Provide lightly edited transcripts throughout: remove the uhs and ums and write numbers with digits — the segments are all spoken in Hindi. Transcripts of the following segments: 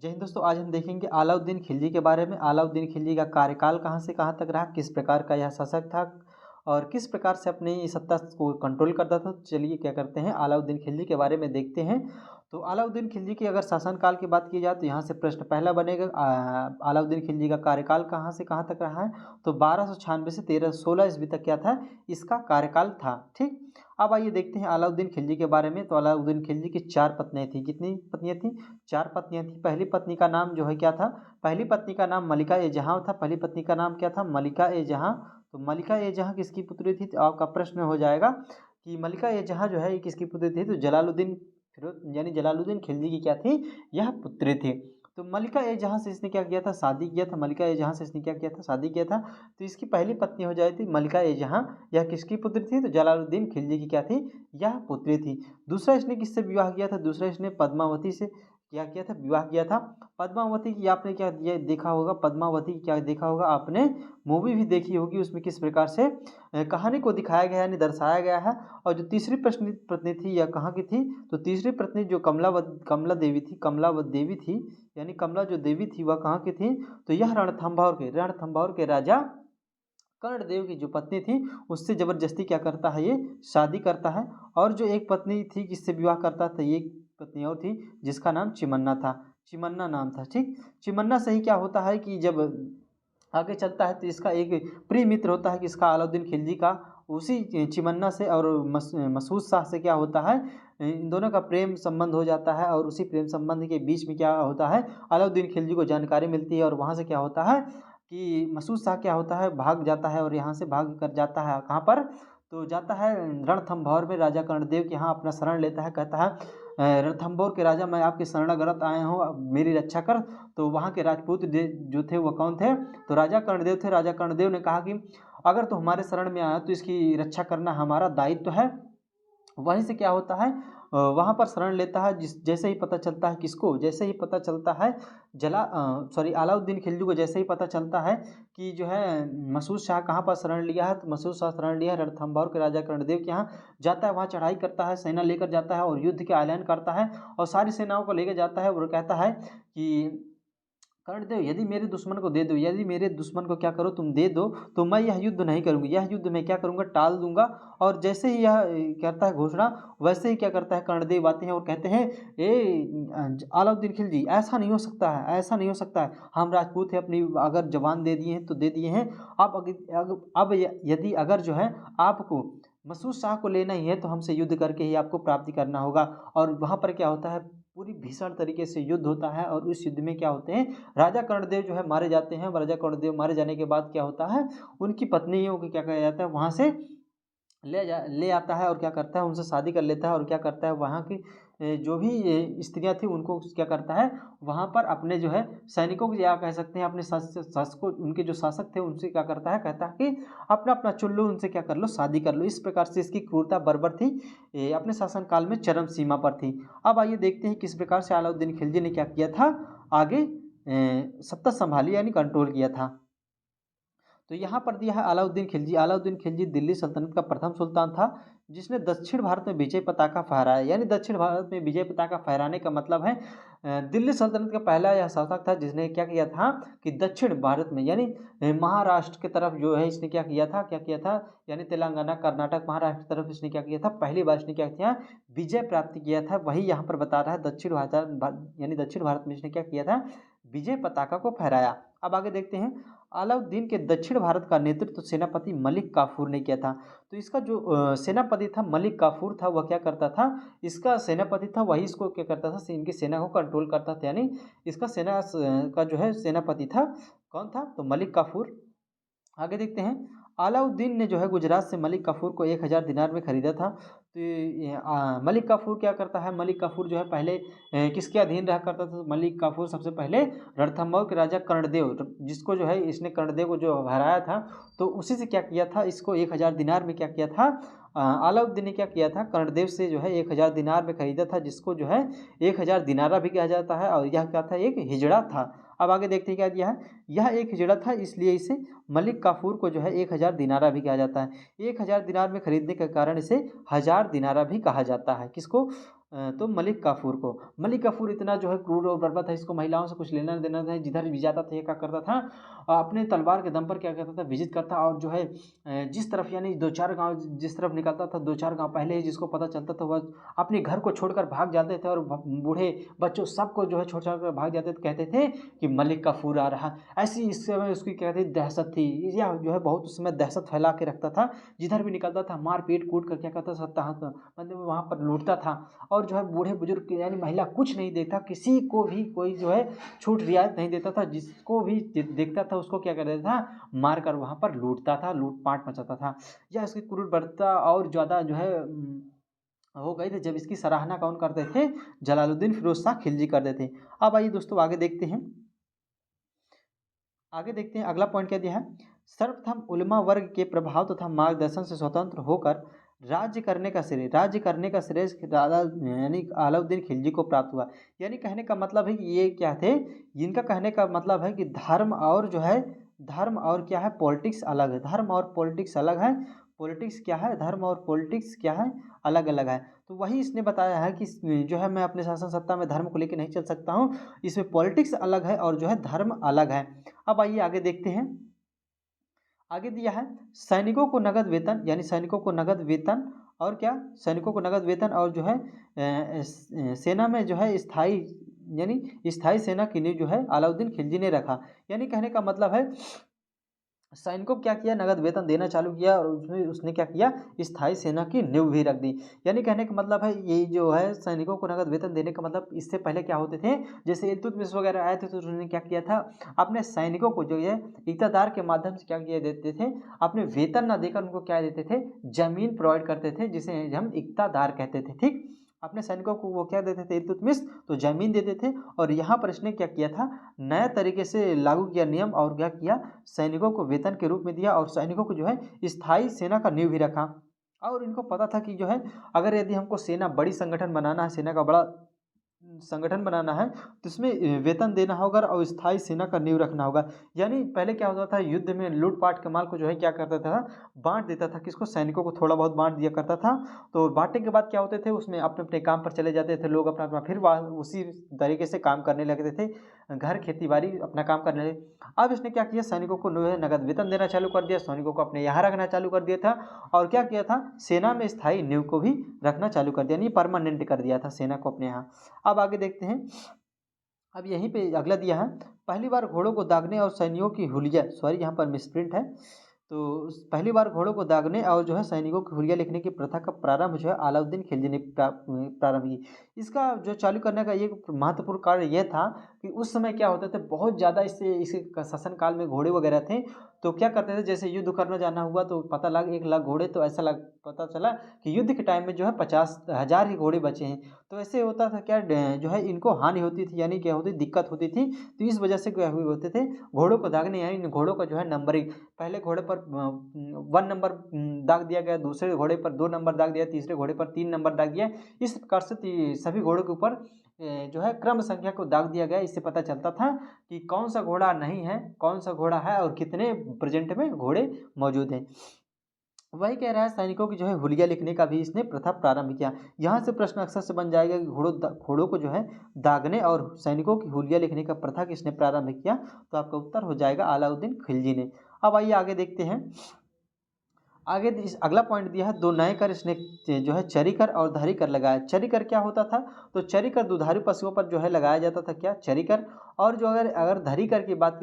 जय हिंद दोस्तों, आज हम देखेंगे अलाउद्दीन खिलजी के बारे में। अलाउद्दीन खिलजी का कार्यकाल कहाँ से कहाँ तक रहा, किस प्रकार का यह शासक था और किस प्रकार से अपनी सत्ता को कंट्रोल करता था। तो चलिए क्या करते हैं, अलाउद्दीन खिलजी के बारे में देखते हैं। तो अलाउद्दीन खिलजी की अगर शासनकाल की बात की जाए तो यहाँ से प्रश्न पहला बनेगा, अलाउद्दीन खिलजी का कार्यकाल कहाँ से कहाँ तक रहा है। तो 1296 से 1316 ईस्वी तक क्या था, इसका कार्यकाल था। ठीक, अब आइए देखते हैं अलाउद्दीन खिलजी के बारे में। तो अलाउद्दीन खिलजी की 4 पत्नियां थी। कितनी पत्नियां थी? 4 पत्नियां थी। पहली पत्नी का नाम जो है क्या था? पहली पत्नी का नाम मलिका ए जहां था। पहली पत्नी का नाम क्या था? मलिका ए जहां। तो मलिका ए जहां किसकी पुत्री थी? तो आपका प्रश्न हो जाएगा कि मलिका ए जहां जो है ये किसकी पुत्री थी? तो जलालुद्दीन फिरोज यानी जलालुद्दीन खिलजी की क्या थी? यह पुत्री थी। तो मलिका ए जहां से इसने क्या किया था? शादी किया था। मलिका ए जहां से इसने क्या किया था? शादी किया था। तो इसकी पहली पत्नी हो जाती मलिका ए जहां। यह किसकी पुत्री थी? तो जलालुद्दीन खिलजी की क्या थी? यह पुत्री थी। दूसरा इसने किससे विवाह किया था? दूसरा इसने पद्मावती से क्या किया था? विवाह किया था। पद्मावती की आपने क्या ये देखा होगा, पद्मावती की क्या देखा होगा आपने? मूवी भी देखी होगी। उसमें किस प्रकार से कहानी को दिखाया गया है, यानी दर्शाया गया है। और जो तीसरी पत्नी पत्नी थी यह कहाँ की थी? तो तीसरी पत्नी जो कमला देवी थी, कमलावत देवी थी, यानी कमला जो देवी थी वह कहाँ की थी? तो यह रणथंभौर के राजा कर्णदेव की जो पत्नी थी उससे जबरदस्ती क्या करता है, ये शादी करता है। और जो एक पत्नी थी जिससे विवाह करता था, ये पत्नी और थी जिसका नाम चिमन्ना था। चिमन्ना नाम था। ठीक, चिमन्ना से ही क्या होता है कि जब आगे चलता है तो इसका एक प्रिय मित्र होता है कि इसका अलाउद्दीन खिलजी का, उसी चिमन्ना से और मसूद शाह से क्या होता है, इन दोनों का प्रेम संबंध हो जाता है। और उसी प्रेम संबंध के बीच में क्या होता है, अलाउद्दीन खिलजी को जानकारी मिलती है और वहाँ से क्या होता है कि मसूद शाह क्या होता है, भाग जाता है। और यहाँ से भाग कर जाता है कहाँ पर? तो जाता है रणथंभौर में, राजा कर्णदेव के यहाँ अपना शरण लेता है। कहता है रणथंभौर के राजा, मैं आपके शरणागत आया हूँ, मेरी रक्षा कर। तो वहाँ के राजपूत जो थे वो कौन थे? तो राजा कर्णदेव थे। राजा कर्णदेव ने कहा कि अगर तो हमारे शरण में आया तो इसकी रक्षा करना हमारा दायित्व है। वहीं से क्या होता है, वहाँ पर शरण लेता है। जैसे ही पता चलता है किसको? जैसे ही पता चलता है अलाउद्दीन खिलजी को जैसे ही पता चलता है कि जो है मसूद शाह कहाँ पर शरण लिया है, तो मसूद शाह शरण लिया है रणथंभौर के राजा कर्णदेव के यहाँ। जाता है, वहाँ चढ़ाई करता है, सेना लेकर जाता है और युद्ध का ऐलान करता है और सारी सेनाओं को लेकर जाता है और कहता है कि कर्णदेव, यदि मेरे दुश्मन को दे दो, यदि मेरे दुश्मन को क्या करो तुम दे दो, तो मैं यह युद्ध नहीं करूँगी, यह युद्ध मैं क्या करूँगा, टाल दूंगा। और जैसे ही यह करता है घोषणा, वैसे ही क्या करता है, कर्णदेव आते हैं और कहते हैं अलाउद्दीन खिलजी, ऐसा नहीं हो सकता है, ऐसा नहीं हो सकता है। हम राजपूत हैं, अपनी अगर जवान दे दिए हैं तो दे दिए हैं। अब यदि अगर जो है आपको मसूद शाह को लेना ही है तो हमसे युद्ध करके ही आपको प्राप्ति करना होगा। और वहाँ पर क्या होता है, पूरी भीषण तरीके से युद्ध होता है। और उस युद्ध में क्या होते हैं, राजा कर्णदेव जो है मारे जाते हैं। राजा कर्णदेव मारे जाने के बाद क्या होता है, उनकी पत्नियों को क्या कहा जाता है, वहाँ से ले आता है और क्या करता है, उनसे शादी कर लेता है। और क्या करता है, वहाँ की जो भी स्त्रियां थी उनको क्या करता है, वहाँ पर अपने जो है सैनिकों को, या कह सकते हैं अपने शासकों, उनके जो शासक थे उनसे क्या करता है, कहता है कि अपना अपना चुन लो, उनसे क्या कर लो, शादी कर लो। इस प्रकार से इसकी क्रूरता बर्बर थी, अपने शासनकाल में चरम सीमा पर थी। अब आइए देखते हैं किस प्रकार से अलाउद्दीन खिलजी ने क्या किया था, आगे सत्ता संभाली यानी कंट्रोल किया था। तो यहाँ पर दिया है अलाउद्दीन खिलजी। अलाउद्दीन खिलजी दिल्ली सल्तनत का प्रथम सुल्तान था जिसने दक्षिण भारत में विजय पताका फहराया। यानी दक्षिण भारत में विजय पताका फहराने का मतलब है दिल्ली सल्तनत का पहला यह शासक था जिसने क्या किया था कि दक्षिण भारत में, यानी महाराष्ट्र की तरफ जो है इसने क्या किया था, यानी तेलंगाना, कर्नाटक, महाराष्ट्र की तरफ इसने क्या किया था, पहली बार इसने क्या किया, विजय प्राप्त किया था। वही यहाँ पर बता रहा है दक्षिण भारत, यानी दक्षिण भारत में इसने क्या किया था, विजय पताका को फहराया। अब आगे देखते हैं, अलाउद्दीन के दक्षिण भारत का नेतृत्व सेनापति मलिक काफूर ने किया था। तो इसका जो सेनापति था मलिक काफूर था, वह क्या करता था, इसका सेनापति था, वही इसको क्या करता था, इनकी सेना को कंट्रोल करता था। यानी इसका सेना का जो है सेनापति था, कौन था, तो मलिक काफूर। आगे देखते हैं, अलाउद्दीन ने जो है गुजरात से मलिक काफूर को 1000 दिनार में खरीदा था। तो मलिक काफूर क्या करता है, मलिक काफूर जो है पहले किसके अधीन रहा करता था, तो मलिक काफूर सबसे पहले रणथंभौर के राजा कर्णदेव, जिसको जो है इसने कर्णदेव को जो हराया था, तो उसी से क्या किया था, इसको 1000 दिनार में क्या किया था, अलाउद्दीन ने क्या किया था, कर्णदेव से जो है 1000 दिनार में खरीदा था, जिसको जो है 1000 दिनारा भी कहा जाता है। और यह क्या था, एक हिजड़ा था। अब आगे देखते हैं क्या दिया है, यह एक हिजड़ा था, इसलिए इसे मलिक काफूर को जो है 1000 दिनारा भी कहा जाता है। 1000 दिनार में खरीदने के कारण इसे 1000 दिनारा भी कहा जाता है। किसको, तो मलिक काफूर को। मलिक काफूर इतना जो है क्रूर और बर्बर था, इसको महिलाओं से कुछ लेना देना था, जिधर भी जाता था ये क्या करता था, अपने तलवार के दम पर क्या करता था, विजिट करता, और जो है जिस तरफ यानी 2-4 गांव जिस तरफ निकलता था, 2-4 गांव पहले ही जिसको पता चलता था वह अपने घर को छोड़कर भाग जाते थे, और बूढ़े बच्चों सबको जो है छोड़ छोड़ कर भाग जाते थे, कहते थे कि मलिक काफूर आ रहा। ऐसी इस समय उसकी क्या कहते दहशत थी, यह जो है बहुत उस समय दहशत फैला के रखता था, जिधर भी निकलता था मार पीट कूट कर क्या करता था, मतलब वहाँ पर लूटता था। और जो है बूढ़े बुजुर्ग यानी महिला कुछ नहीं देखता, किसी को भी कोई जो है छूट रियायत नहीं देता था, जिसको भी देखता था उसको क्या कर देता था, मार कर वहाँ पर लूटता था, लूटपाट मचाता था। यह उसकी क्रूरता और ज़्यादा जो है हो गई थी जब इसकी सराहना कौन करते थे, जलालुद्दीन फिरोज शाह खिलजी करते थे। अब आइए दोस्तों आगे देखते हैं, अगला पॉइंट क्या दिया है, सर्वप्रथम उलमा वर्ग के प्रभाव तथा मार्गदर्शन से स्वतंत्र होकर राज्य करने का श्रेय दादा यानी अलाउद्दीन खिलजी को प्राप्त हुआ। यानी कहने का मतलब है कि ये क्या थे, इनका कहने का मतलब है कि धर्म और क्या है, पॉलिटिक्स अलग है, धर्म और पॉलिटिक्स अलग है, पॉलिटिक्स क्या है, धर्म और पॉलिटिक्स क्या है, अलग अलग है। तो वही इसने बताया है कि जो है मैं अपने शासन सत्ता में धर्म को लेकर नहीं चल सकता हूँ, इसमें पॉलिटिक्स अलग है और जो है धर्म अलग है। अब आइए आगे देखते हैं, आगे दिया है सैनिकों को नगद वेतन, यानी सैनिकों को नगद वेतन और क्या, सैनिकों को नगद वेतन और जो है सेना में जो है स्थायी सेना की नींव जो है अलाउद्दीन खिलजी ने रखा। यानी कहने का मतलब है सैनिकों को क्या किया, नगद वेतन देना चालू किया, और उसने क्या किया, स्थायी सेना की नींव भी रख दी। यानी कहने का मतलब है ये जो है सैनिकों को नगद वेतन देने का मतलब, इससे पहले क्या होते थे, जैसे इल्तुतमिश वगैरह आए थे तो उन्होंने क्या किया था, अपने सैनिकों को जो है इक़्तिदार के माध्यम से क्या किया देते थे, अपने वेतन ना देकर उनको क्या देते थे, जमीन प्रोवाइड करते थे, जिसे हम इक़्तिदार कहते थे। ठीक, अपने सैनिकों को वो क्या देते थे, इल्तुतमिश तो जमीन देते थे। और यहाँ पर इसने क्या किया था, नया तरीके से लागू किया नियम, और क्या किया, सैनिकों को वेतन के रूप में दिया, और सैनिकों को जो है स्थायी सेना का नींव भी रखा। और इनको पता था कि जो है अगर यदि हमको सेना बड़ी संगठन बनाना है, सेना का बड़ा संगठन बनाना है, तो इसमें वेतन देना होगा और स्थायी सेना का नींव रखना होगा। यानी पहले क्या होता था, युद्ध में लूटपाट के माल को जो है क्या करता था, बांट देता था, किसको, सैनिकों को थोड़ा बहुत बांट दिया करता था। तो बांटने के बाद क्या होते थे, उसमें अपने अपने काम पर चले जाते थे लोग, अपना अपना फिर उसी तरीके से काम करने लगते थे, घर खेती बाड़ी अपना काम करने लगे। अब इसने क्या किया, सैनिकों को नगद वेतन देना चालू कर दिया, सैनिकों को अपने यहाँ रखना चालू कर दिया था, और क्या किया था, सेना में स्थायी नींव को भी रखना चालू कर दिया, यानी परमानेंट कर दिया था सेना को अपने यहाँ। अब आगे देखते हैं, अब यहीं पे अगला दिया है, पहली बार घोड़ों को दागने और सैनिकों की हुलिया, सॉरी यहाँ पर मिसप्रिंट है, तो पहली बार घोड़ों को दागने और जो है सैनिकों की हुलिया लिखने की प्रथा का प्रारंभ जो है अलाउद्दीन खिलजी ने प्रारंभ की। इसका जो चालू करने का एक महत्वपूर्ण कार्य यह था कि उस समय क्या होता था, बहुत ज़्यादा इसके शासन काल में घोड़े वगैरह थे, तो क्या करते थे, जैसे युद्ध करना जाना हुआ तो पता लगा 1 लाख घोड़े, तो ऐसा पता चला कि युद्ध के टाइम में जो है 50,000 ही घोड़े बचे हैं। तो ऐसे होता था क्या, जो है इनको हानि होती थी, यानी क्या होती, दिक्कत होती थी, तो इस वजह से क्या हुए होते थे, घोड़ों को दागने, यानी घोड़ों का जो है नंबरिंग, पहले घोड़े पर 1 नंबर दाग दिया गया, दूसरे घोड़े पर 2 नंबर दाग दिया, तीसरे घोड़े पर 3 नंबर दाग दिया। इस प्रकार से सभी घोड़ों के ऊपर जो है क्रम संख्या को दाग दिया गया। इससे पता चलता था कि कौन सा घोड़ा नहीं है, कौन सा घोड़ा है, और कितने प्रेजेंट में घोड़े मौजूद हैं। वही कह रहा है, सैनिकों की जो है हुलिया लिखने का भी इसने प्रथा प्रारंभ किया। यहाँ से प्रश्न अक्सर से बन जाएगा कि घोड़ों को जो है दागने और सैनिकों की हुलिया लिखने का प्रथा किसने प्रारंभ किया, तो आपका उत्तर हो जाएगा अलाउद्दीन खिलजी ने। अब आइए आगे देखते हैं, आगे इस अगला पॉइंट दिया है, 2 नए कर इसने जो है चरी कर और धरी कर लगाया। चरी कर क्या होता था, तो चरी कर दुधारू पशुओं पर जो है लगाया जाता था, क्या, चरी कर। और जो अगर धरी कर की बात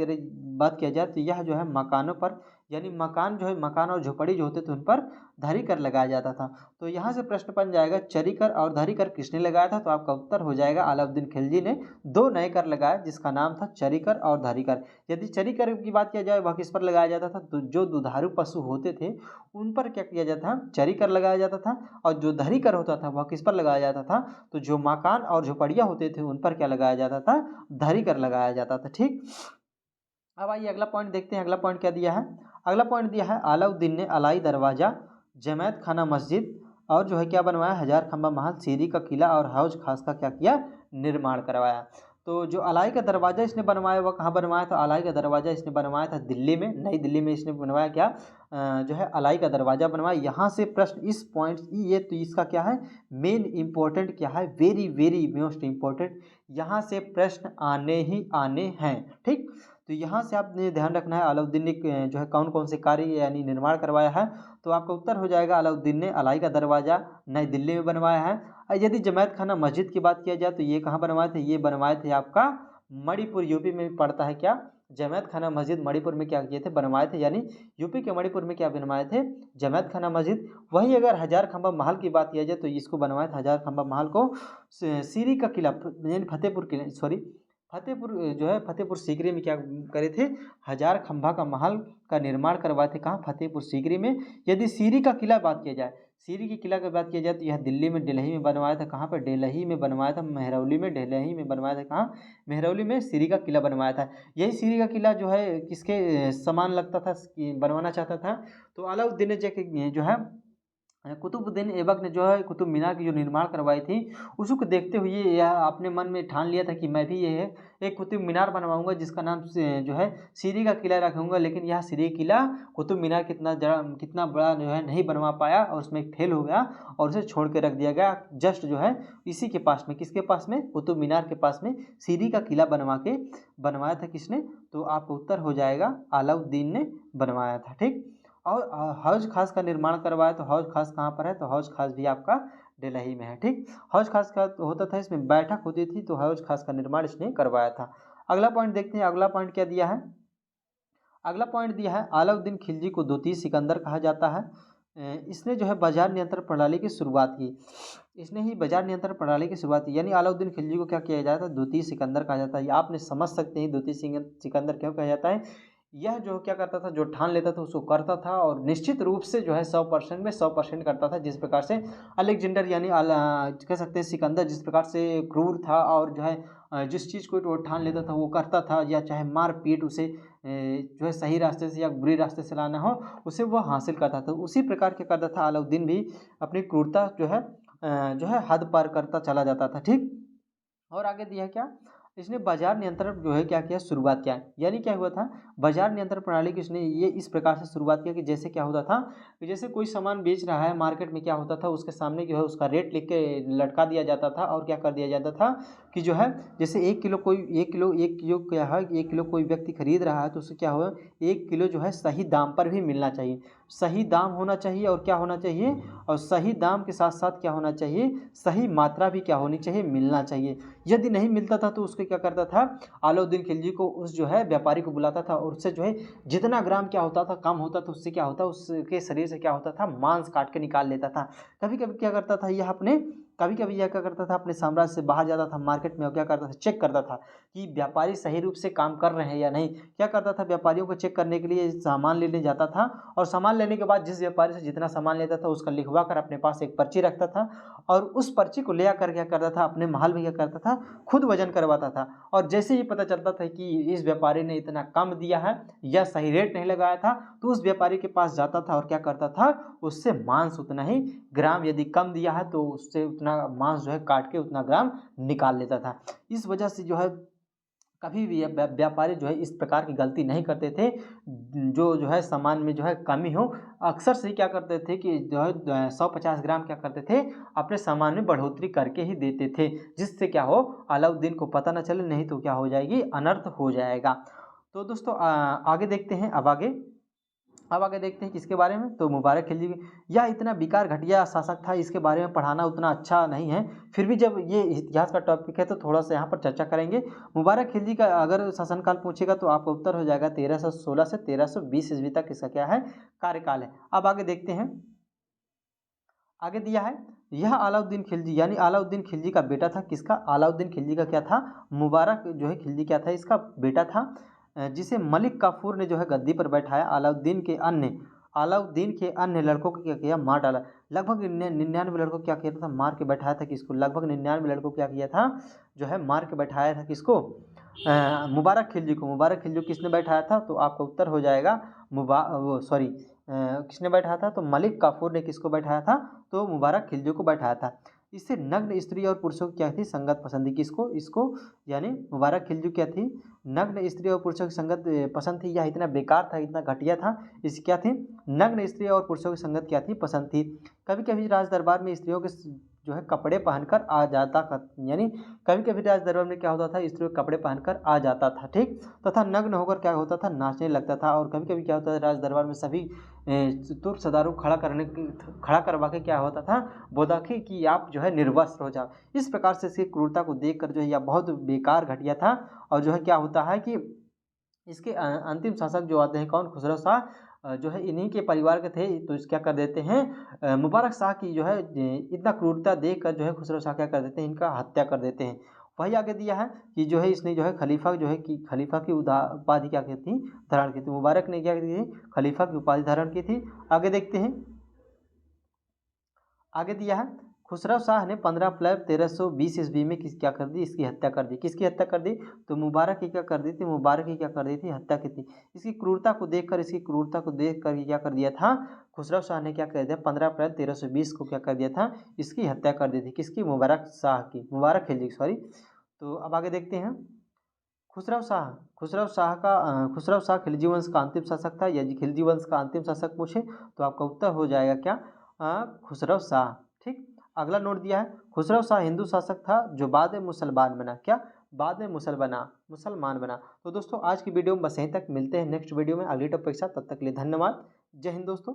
किया जाए तो यह जो है मकानों पर, यानी मकान जो है, मकान और झोपड़ी जो होते थे उन पर धरी कर लगाया जाता था। तो यहाँ से प्रश्न बन जाएगा, चरी कर और धरी कर किसने लगाया था, तो आपका उत्तर हो जाएगा अलाउद्दीन खिलजी ने 2 नए कर लगाया, जिसका नाम था चरी कर और धरी कर। यदि चरी कर की बात किया जाए, वह किस पर लगाया जाता था, तो जो दुधारू पशु होते थे उन पर क्या किया जाता था, चरी कर लगाया जाता था। और जो धरी कर होता था वह किस पर लगाया जाता था, तो जो मकान और झोपड़ियाँ होते थे उन पर क्या लगाया जाता था, धरी कर लगाया जाता था। ठीक, अब आइए अगला पॉइंट देखते हैं, अगला पॉइंट क्या दिया है, अगला पॉइंट दिया है, अलाउद्दीन ने अलाई दरवाजा, जमैत खाना मस्जिद और जो है क्या बनवाया, 1000 खंबा महल, सीरी का किला और हौज खास का क्या किया, निर्माण करवाया। तो जो अलाई का दरवाज़ा इसने बनवाया वह कहाँ बनवाया था? अलाई का दरवाज़ा इसने बनवाया था दिल्ली में, नई दिल्ली में इसने बनवाया क्या जो है अलाई का दरवाज़ा बनवाया। यहाँ से प्रश्न इस पॉइंट ये तो इसका क्या है मेन इम्पोर्टेंट क्या है, वेरी वेरी मोस्ट इम्पोर्टेंट, यहाँ से प्रश्न आने ही आने हैं। ठीक, तो यहाँ से आपने ध्यान रखना है अलाउद्दीन ने जो है कौन कौन से कार्य यानी निर्माण करवाया है। तो आपका उत्तर हो जाएगा अलाउद्दीन ने अलाई का दरवाज़ा नई दिल्ली में बनवाया है। यदि जमैत खाना मस्जिद की बात किया जाए तो ये कहाँ बनवाए थे? ये बनवाए थे आपका मणिपुर, यूपी में पड़ता है क्या जमैत खाना मस्जिद, मणिपुर में क्या किए थे बनवाए थे, यानी यूपी के मणिपुर में क्या बनवाए थे जमैत खाना मस्जिद। वही अगर हजार खंबा महल की बात किया जाए तो इसको बनवाया था हजार खंबा महल को सीरी का किला यानी फतेहपुर किला सॉरी फतेहपुर जो है फतेहपुर सीकरी में क्या करे थे हजार खंभा का महल का निर्माण करवाए थे। कहाँ? फतेहपुर सीकरी में। यदि सीरी का किला बात किया जाए, सीरी की किला की बात किया जाए तो यह दिल्ली में डेल्ही में बनवाया था। कहाँ पर? डेल्ही में बनवाया था, मेहरौली में, डेल्ही में बनवाया था। कहाँ? मेहरौली में सीरी का किला बनवाया था। यही सीरी का किला जो है किसके समान लगता था बनवाना चाहता था? तो अलाउद्दीन जो है कुतुबुद्दीन ऐबक ने जो है कुतुब मीनार की जो निर्माण करवाई थी उसी को देखते हुए यह अपने मन में ठान लिया था कि मैं भी ये है एक कुतुब मीनार बनवाऊंगा जिसका नाम जो है सीरी का किला रखूंगा। लेकिन यह सीरी किला कुतुब मीनार कितना बड़ा जो है नहीं बनवा पाया और उसमें फेल हो गया और उसे छोड़ के रख दिया गया। जस्ट जो है इसी के पास में, किसके पास में? कुतुब मीनार के पास में सीरी का किला बनवाया था किसने? तो आपका उत्तर हो जाएगा अलाउद्दीन ने बनवाया था। ठीक, और हौज खास का निर्माण करवाया तो हौज खास कहाँ पर है? तो हौज खास भी आपका डेल्ही में है। ठीक, हौज खास का होता था इसमें बैठक होती थी तो हौज खास का निर्माण इसने करवाया था। अगला पॉइंट देखते हैं, अगला पॉइंट क्या दिया है? अगला पॉइंट दिया है अलाउद्दीन खिलजी को द्वितीय सिकंदर कहा जाता है। इसने जो है बाजार नियंत्रण प्रणाली की शुरुआत की, इसने ही बाजार नियंत्रण प्रणाली की शुरुआत की, यानी अलाउद्दीन खिलजी को क्या किया जाता है? द्वितीय सिकंदर कहा जाता है। आपने समझ सकते हैं द्वितीय सिकंदर क्यों कहा जाता है। यह जो क्या करता था, जो ठान लेता था उसको करता था और निश्चित रूप से जो है 100% में 100% करता था। जिस प्रकार से अलेक्जेंडर यानी कह सकते हैं सिकंदर जिस प्रकार से क्रूर था और जो है जिस चीज़ को वो ठान लेता था वो करता था, या चाहे मार पीट उसे जो है सही रास्ते से या बुरी रास्ते से लाना हो उसे वह हासिल करता था। उसी प्रकार क्या करता था अलाउद्दीन भी अपनी क्रूरता जो है हद पार करता चला जाता था। ठीक, और आगे दिया क्या? इसने बाजार नियंत्रण जो है क्या किया? शुरुआत किया, यानी क्या हुआ था बाजार नियंत्रण प्रणाली की इसने ये इस प्रकार से शुरुआत किया कि जैसे क्या होता था कि जैसे कोई सामान बेच रहा है मार्केट में, क्या होता था उसके सामने जो है उसका रेट लिख के लटका दिया जाता था और क्या कर दिया जाता था कि जो है जैसे 1 किलो क्या है 1 किलो कोई व्यक्ति खरीद रहा है तो उससे क्या हो 1 किलो जो है सही दाम पर भी मिलना चाहिए, सही दाम होना चाहिए और क्या होना चाहिए, और सही दाम के साथ साथ क्या होना चाहिए, सही मात्रा भी क्या होनी चाहिए, मिलना चाहिए। यदि नहीं मिलता था तो उसको क्या करता था अलाउद्दीन खिलजी को उस जो है व्यापारी को बुलाता था और उससे जो है जितना ग्राम क्या होता था कम होता था उससे क्या होता उसके शरीर से क्या होता था मांस काट के निकाल लेता था। कभी कभी क्या करता था यह क्या करता था अपने साम्राज्य से बाहर जाता था मार्केट में और क्या करता था चेक करता था कि व्यापारी सही रूप से काम कर रहे हैं या नहीं। क्या करता था व्यापारियों को चेक करने के लिए सामान लेने जाता था और सामान लेने के बाद जिस व्यापारी से जितना सामान लेता था उसका लिखवा कर अपने पास एक पर्ची रखता था और उस पर्ची को ले आकर क्या करता था अपने महल में क्या करता था खुद वजन करवाता था। और जैसे ही पता चलता था कि इस व्यापारी ने इतना कम दिया है या सही रेट नहीं लगाया था तो उस व्यापारी के पास जाता था और क्या करता था उससे मांस उतना ही ग्राम, यदि कम दिया है तो उससे उतना मांस जो है काट के उतना ग्राम निकाल लेता था। इस वजह से जो है कभी भी व्यापारी जो है इस प्रकार की गलती नहीं करते थे जो है सामान में जो है कमी हो। अक्सर से क्या करते थे कि जो है 150 ग्राम क्या करते थे अपने सामान में बढ़ोतरी करके ही देते थे, जिससे क्या हो अलाउद्दीन को पता न चले, नहीं तो क्या हो जाएगी अनर्थ हो जाएगा। तो दोस्तों आगे देखते हैं, अब आगे देखते हैं किसके बारे में, तो मुबारक खिलजी। यह इतना बेकार घटिया शासक था, इसके बारे में पढ़ाना उतना अच्छा नहीं है, फिर भी जब ये इतिहास का टॉपिक है तो थोड़ा सा यहाँ पर चर्चा करेंगे। मुबारक खिलजी का अगर शासनकाल पूछेगा तो आपका उत्तर हो जाएगा 1316 से 1320 ईस्वी तक इसका क्या है कार्यकाल है। अब आगे देखते हैं, आगे दिया है यह अलाउद्दीन खिलजी यानी अलाउद्दीन खिलजी का बेटा था। किसका? अलाउद्दीन खिलजी का क्या था? मुबारक जो है खिलजी क्या था इसका बेटा था, जिसे मलिक काफूर ने जो है गद्दी पर बैठाया। अलाउद्दीन के अन्य लड़कों को क्या किया? मार डाला। लगभग 99 लड़कों को क्या किया था? मार के बैठाया था। किसको? लगभग 99 लड़कों को क्या किया था जो है मार के बैठाया था। किसको? मुबारक खिलजी को। मुबारक खिलजी को किसने बैठाया था? तो आपका उत्तर हो जाएगा किसने बैठाया था? तो मलिक काफूर ने किसको बैठाया था? तो मुबारक खिलजी को बैठाया था। इससे नग्न स्त्री और पुरुषों की क्या थी संगत पसंद थी। किसको? इसको यानी मुबारक खिलजी क्या थी? नग्न स्त्री और पुरुषों की संगत पसंद थी। यह इतना बेकार था, इतना घटिया था, इस क्या थी? नग्न स्त्री और पुरुषों की संगत क्या थी? पसंद थी। कभी कभी राज दरबार में स्त्रियों के जो है कपड़े पहनकर आ जाता, यानी कभी कभी राज दरबार में क्या होता था? स्त्रियों के कपड़े पहनकर आ जाता था, ठीक, तथा नग्न होकर क्या होता था? नाचने लगता था। और कभी कभी क्या होता था? राज दरबार में सभी तुर्क सदारों खड़ा करवा के क्या होता था? बोला कि आप जो है निर्वस्त्र हो जाओ। इस प्रकार से इसकी क्रूरता को देखकर जो है यह बहुत बेकार घटिया था। और जो है क्या होता है कि इसके अंतिम शासक जो आते हैं कौन? खुसरो शाह, जो है इन्हीं के परिवार के थे। तो इस क्या कर देते हैं? मुबारक शाह की जो है इतना क्रूरता देखकर जो है खुसरो शाह क्या कर देते हैं? इनका हत्या कर देते हैं। वही आगे दिया है कि जो है इसने जो है खलीफा जो है कि खलीफा की उपाधि क्या की थी? धारण की थी। मुबारक ने क्या की थी? खलीफा की उपाधि धारण की थी। आगे देखते हैं, आगे दिया है खुसरो शाह ने 15 अप्रैल 1320 ईस्वी में क्या कर दी? इसकी हत्या कर दी। किसकी हत्या कर दी? तो मुबारक की क्या कर दी थी? मुबारक की क्या कर दी थी? हत्या की थी। इसकी क्रूरता को देखकर ये क्या कर दिया था? खुसरो शाह ने क्या कर दिया? 15 अप्रैल 1320 को क्या कर दिया था? इसकी हत्या कर दी थी। किसकी? मुबारक शाह की, मुबारक खिलजी सॉरी। तो अब आगे देखते हैं, खुसरो शाह खिलजी वंश का अंतिम शासक था। यदि खिलजी वंश का अंतिम शासक पूछे तो आपका उत्तर हो जाएगा क्या? खुसरो शाह, ठीक। अगला नोट दिया है, खुसरो शाह हिंदू शासक था जो बाद में मुसलमान बना। क्या? बाद में मुसलमान बना। तो दोस्तों आज की वीडियो में बस यहीं तक, मिलते हैं नेक्स्ट वीडियो में अगली टॉपिक के साथ। तब तक के लिए धन्यवाद। जय हिंद दोस्तों।